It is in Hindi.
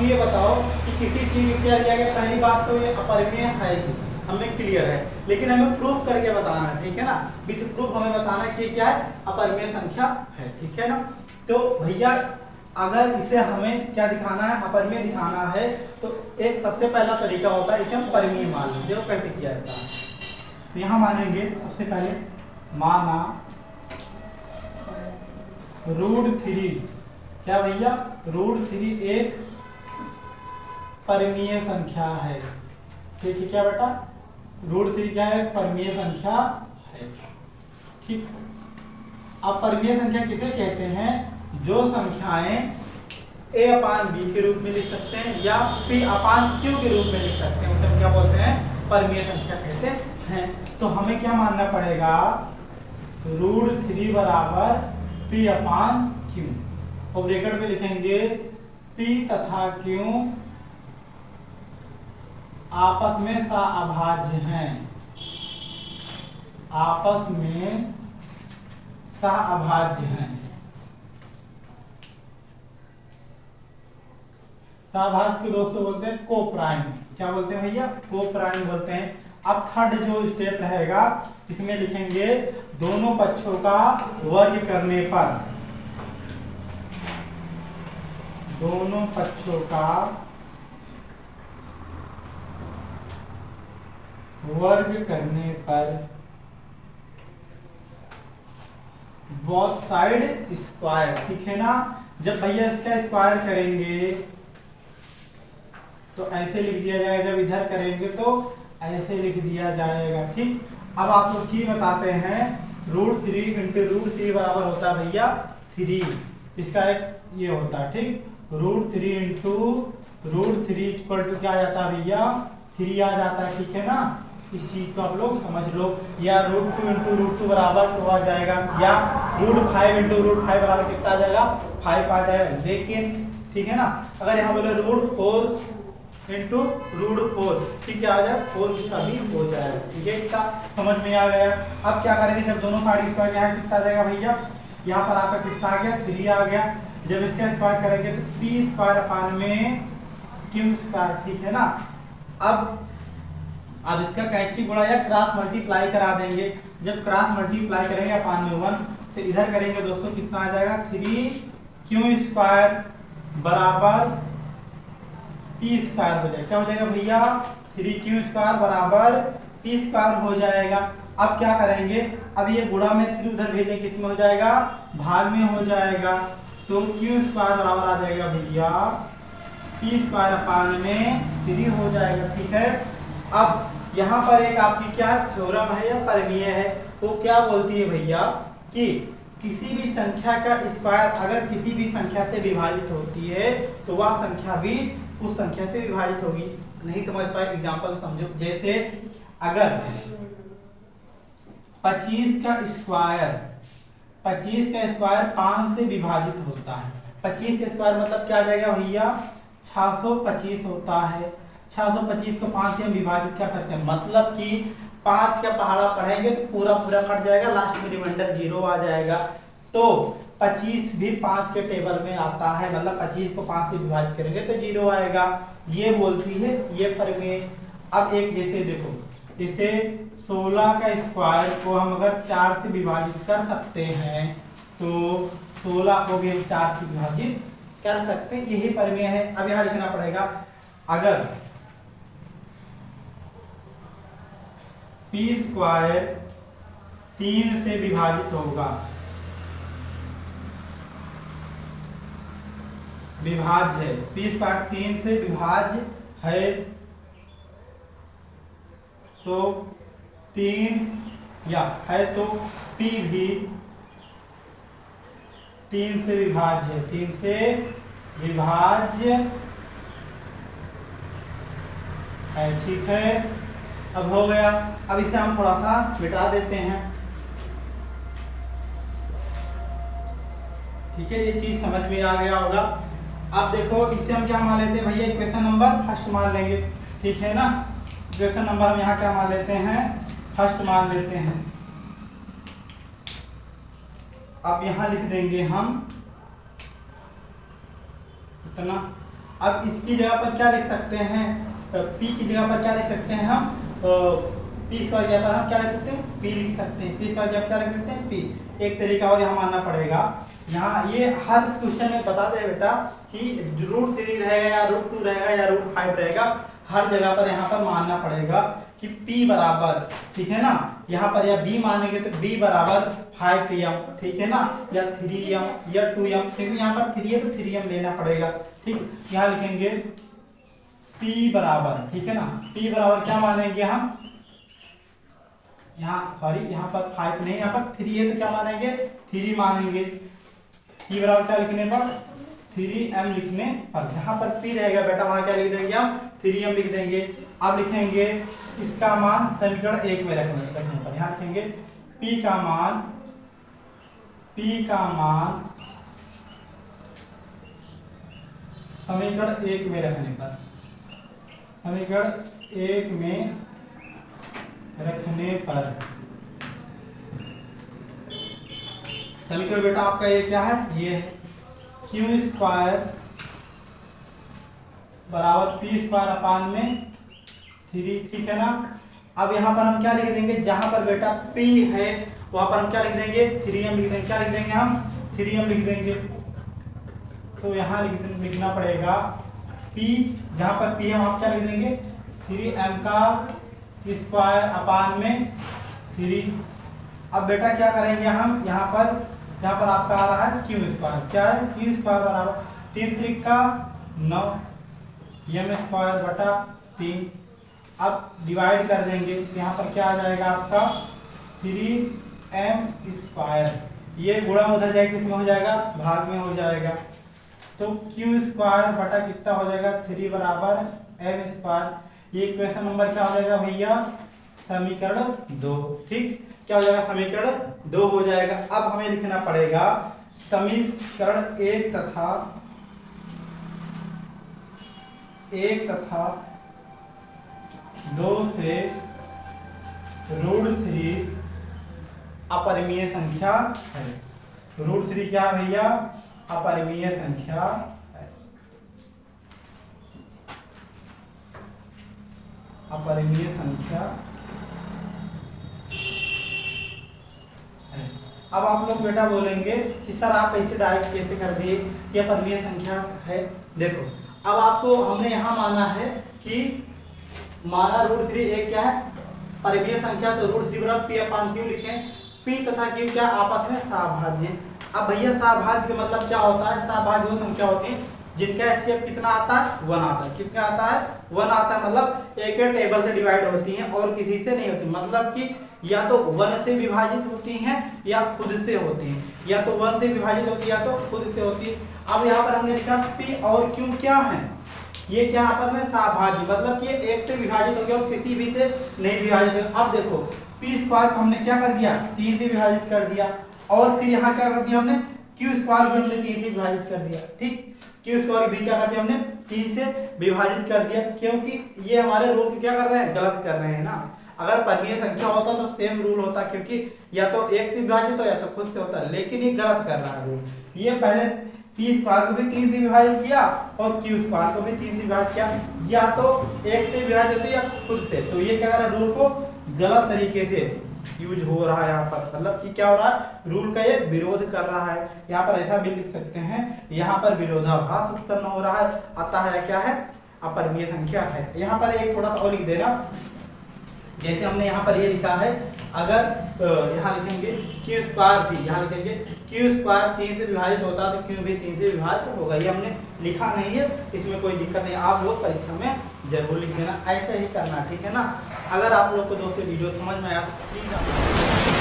ये बताओ कि किसी चीज में क्या दिया गया, पहली बात तो ये अपरिमेय है ही, हमें क्लियर है, लेकिन हमें प्रूफ करके बताना है, ठीक है ना, विथ प्रूफ हमें बताना है कि क्या है, अपरिमेय संख्या है, ठीक है ना। तो भैया अगर इसे हमें क्या दिखाना है, अपरिमेय दिखाना है, तो एक सबसे पहला तरीका होता है इसे हम परिमेय मान लें। देखो कैसे किया जाता है, तो यहाँ मानेंगे सबसे पहले, माना √3, क्या भैया, √3 एक परिमेय संख्या है, ठीक है क्या बेटा, √3 क्या है, परिमेय संख्या है, ठीक। अब परिमेय संख्या किसे कहते हैं, जो संख्याएं a/b के रूप में लिख सकते हैं या p/q के रूप में लिख सकते हैं, उसे हम क्या बोलते हैं, परिमेय संख्या कहते हैं। तो हमें क्या मानना पड़ेगा, √3 बराबर p/q, और ब्रैकेट में लिखेंगे p तथा q आपस में सह-अभाज्य हैं, आपस में सह-अभाज्य हैं। सह-अभाज्य को दोस्तों बोलते हैं को-प्राइम, क्या बोलते हैं भैया, को-प्राइम बोलते हैं। अब थर्ड जो स्टेप रहेगा, इसमें लिखेंगे दोनों पक्षों का वर्ग करने पर, दोनों पक्षों का वर्ग करने पर बोथ साइड स्क्वायर, ठीक है ना। जब भैया इसका स्क्वायर करेंगे तो ऐसे लिख दिया जाएगा, जब इधर करेंगे तो ऐसे लिख दिया जाएगा, ठीक। अब आपको चीज बताते हैं, √3 × √3 बराबर होता है भैया 3, इसका एक ये होता है, ठीक। √3 × √3 इक्वल टू क्या आ जाता है भैया, 3 आ जाता है, ठीक है ना। इस चीज को आप लोग समझ लो, या √2 × √2 बराबर 2 आ जाएगा, या √5 × √5 बराबर कितना आ जाएगा, 5 आ जाएगा। लेकिन ठीक है ना, अगर यहाँ बोले √4 × √4, ठीक है, आ जाए 4 उसका भी हो जाएगा, ठीक है, इतना समझ में आ गया। अब क्या करेंगे, जब दोनों साइड स्क्वायर यहाँ कितना आ जाएगा भैया, यहाँ पर आपका कितना आ गया, 3 आ गया। जब इसका स्क्वायर करेंगे तो p² ठीक है ना। अब इसका कैंची गुणा या क्रॉस मल्टीप्लाई करा देंगे, जब क्रॉस मल्टीप्लाई करेंगे अपान में 1, तो इधर करेंगे दोस्तों कितना आ जाएगा, 3q² बराबर p² हो जाएगा, क्या हो जाएगा भैया, 3q² बराबर p² हो जाएगा। अब क्या करेंगे, अब ये गुणा में 3 उधर भेजेंगे, किसमें हो जाएगा, भाग में हो जाएगा, तो q² बराबर आ जाएगा भैया p² अपान में 3 हो जाएगा, ठीक है। अब यहाँ पर एक आपकी क्या थ्योरम है या परिमेय है, वो क्या बोलती है भैया कि किसी भी संख्या का स्क्वायर अगर किसी भी संख्या से विभाजित होती है तो वह संख्या भी उस संख्या से विभाजित होगी। नहीं समझ पाए, एग्जांपल समझो, जैसे अगर 25 का स्क्वायर 5 से विभाजित होता है, 25 का स्क्वायर मतलब क्या आ जाएगा भैया, 625 होता है। 625 को 5 से हम विभाजित कर सकते हैं, मतलब कि 5 का पहाड़ा पढ़ेंगे तो पूरा पूरा कट जाएगा, लास्ट में रिमाइंडर 0 आ जाएगा। तो 25 भी 5 के टेबल में आता है, मतलब 25 को 5 से विभाजित करेंगे तो 0 आएगा, ये बोलती है ये परिमेय। अब एक जैसे देखो, इसे 16 का स्क्वायर को हम अगर 4 से विभाजित कर सकते हैं तो 16 को भी हम 4 से विभाजित कर सकते हैं, यही परिमेय है। अब यहाँ लिखना पड़ेगा, अगर p² 3 से विभाजित होगा, विभाज्य है, p² 3 से विभाज्य है, तो 3 या है तो p भी 3 से विभाज्य है, 3 से विभाज्य है, ठीक है। अब हो गया, अब इसे हम थोड़ा सा मिटा देते हैं, ठीक है, ये चीज समझ में आ गया होगा। अब देखो इसे हम क्या मान लेते हैं भैया, इक्वेशन नंबर फर्स्ट मान लेंगे, ठीक है ना। इक्वेशन नंबर हम यहाँ क्या मान लेते हैं, फर्स्ट मान लेते हैं। अब यहाँ लिख देंगे हम इतना। अब इसकी जगह पर क्या लिख सकते हैं, पी की जगह पर क्या लिख सकते हैं हम, पी स्क्वायर की जगह पर हम क्या लिख सकते हैं, पी लिख सकते हैं। पी स्क्वायर की जगह क्या लिख सकते हैं, पी। एक तरीका और यहाँ मानना पड़ेगा, यहाँ ये हर क्वेश्चन में बता दे बेटा कि √3 रहेगा या √2 रहेगा या √5 रहेगा, हर जगह पर यहाँ पर मानना पड़ेगा कि P बराबर, ठीक है ना, यहाँ पर या B मानेंगे तो B बराबर 5m, ठीक है ना, या 3m या 2m, क्योंकि यहाँ पर 3 है तो 3m लेना पड़ेगा। ठीक, यहाँ लिखेंगे P बराबर, ठीक है ना, P बराबर क्या मानेंगे हम, यहाँ सॉरी यहाँ पर 5 नहीं, यहाँ पर 3 है तो क्या मानेंगे, 3 मानेंगे। P बराबर क्या लिखने पर, 3m लिखने पर, जहाँ पर P रहेगा बेटा वहाँ क्या लिख देंगे हम, 3m लिख देंगे। अब लिखेंगे इसका मान समीकरण 1 में रखने पर, यहाँ लिखेंगे P का मान समीकरण 1 में रखने पर, समीकरण 1 में रखने पर समीकरण बेटा आपका ये क्या है, ये है क्यू स्क्वायर बराबर पी स्क्वायर अपान में 3, ठीक है ना। अब यहाँ पर हम क्या लिख देंगे, जहां पर बेटा P है वहां पर हम क्या लिख देंगे, 3m लिख देंगे। क्या लिख देंगे हम, 3m लिख देंगे। तो यहाँ लिखना पड़ेगा P, जहां पर P है वहां क्या लिख देंगे, 3m का स्क्वायर अपान में 3। अब बेटा क्या करेंगे हम, यहाँ पर आपका आ रहा है क्यू स्क्वायर, क्या है, क्यू स्क्वायर बराबर 3 त्रिक का 9 m स्क्वायर बटा 3। अब डिवाइड कर देंगे तो यहाँ पर क्या आ जाएगा आपका 3m स्क्वायर, ये गुणा उधर जाएगा किसमें हो जाएगा, भाग में हो जाएगा। तो क्यू स्क्वायर बटा कितना हो जाएगा, 3 बराबर m स्क्वायर। ये इक्वेशन नंबर क्या हो जाएगा भैया, समीकरण 2। ठीक, क्या हो जाएगा, समीकरण 2 हो जाएगा। अब हमें लिखना पड़ेगा समीकरण 1 तथा 2 से √3 अपरिमेय संख्या है। √3 क्या है भैया, अपरिमेय संख्या है, अपरिमेय संख्या है। अब आप लोग बेटा बोलेंगे कि सर आप ऐसे डायरेक्ट कैसे कर दिए कि अपरिमेय संख्या है। देखो अब आपको हमने यहाँ माना है कि माना √3 एक क्या है, परिमेय संख्या, तो √3 बराबर P अपान Q लिखें। P तथा Q क्या आपस में सहभाज्य हैं। अब भैया सहभाज्य का मतलब क्या होता है, सहभाज्य वो संख्या होती है जिनका एचसीएफ कितना आता है, 1 आता है। कितना आता है, 1 आता है, मतलब एक टेबल से डिवाइड होती हैं और किसी से नहीं होती, मतलब कि या तो 1 से विभाजित होती हैं या खुद से होती हैं, या तो 1 से विभाजित होती है या तो खुद से होती है। अब यहाँ पर हमने लिखा P और Q क्या है, ये क्या आपस में सहभाज्य, मतलब कि ये एक से विभाजित हो गया और किसी भी से नहीं विभाजित हो। अब देखो P स्क्वायर को हमने क्या कर दिया, 3 से विभाजित कर दिया, और फिर यहाँ क्या कर दिया हमने, Q स्क्वायर को हमने 3 से विभाजित कर दिया। ठीक, Q स्क्वायर भी क्या कर दिया हमने, 3 से विभाजित कर दिया, क्योंकि ये हमारे रूल क्या कर रहे हैं, गलत कर रहे हैं ना। अगर परिमेय संख्या होता तो सेम रूल होता, क्योंकि या तो एक से विभाजित हो या तो खुद से होता, लेकिन ये गलत कर रहा है रूल। ये पहले P स्क्वायर को भी 3 से विभाजित किया और Q स्क्वायर को भी 3 से विभाजित किया, या तो एक से विभाजित होते या खुद से। तो ये क्या कर रहा है, रूल को गलत तरीके से यूज हो रहा है यहाँ पर, मतलब कि क्या हो रहा है, रूल का ये विरोध कर रहा है। यहाँ पर ऐसा भी लिख सकते हैं, यहाँ पर विरोधाभास उत्पन्न हो रहा है, अतः है क्या है, अपरिमेय संख्या है। यहाँ पर एक थोड़ा सा और लिख देना, जैसे हमने यहाँ पर ये लिखा है, अगर यहाँ लिखेंगे Q स्क्वायर भी, यहाँ लिखेंगे Q स्क्वायर 3 से विभाजित होता है तो Q भी 3 से विभाजित होगा। ये हमने लिखा नहीं है, इसमें कोई दिक्कत नहीं, आप वो परीक्षा में जरूर लिख देना, ऐसे ही करना, ठीक है ना। अगर आप लोग को दोस्तों वीडियो समझ में आया तो प्लीज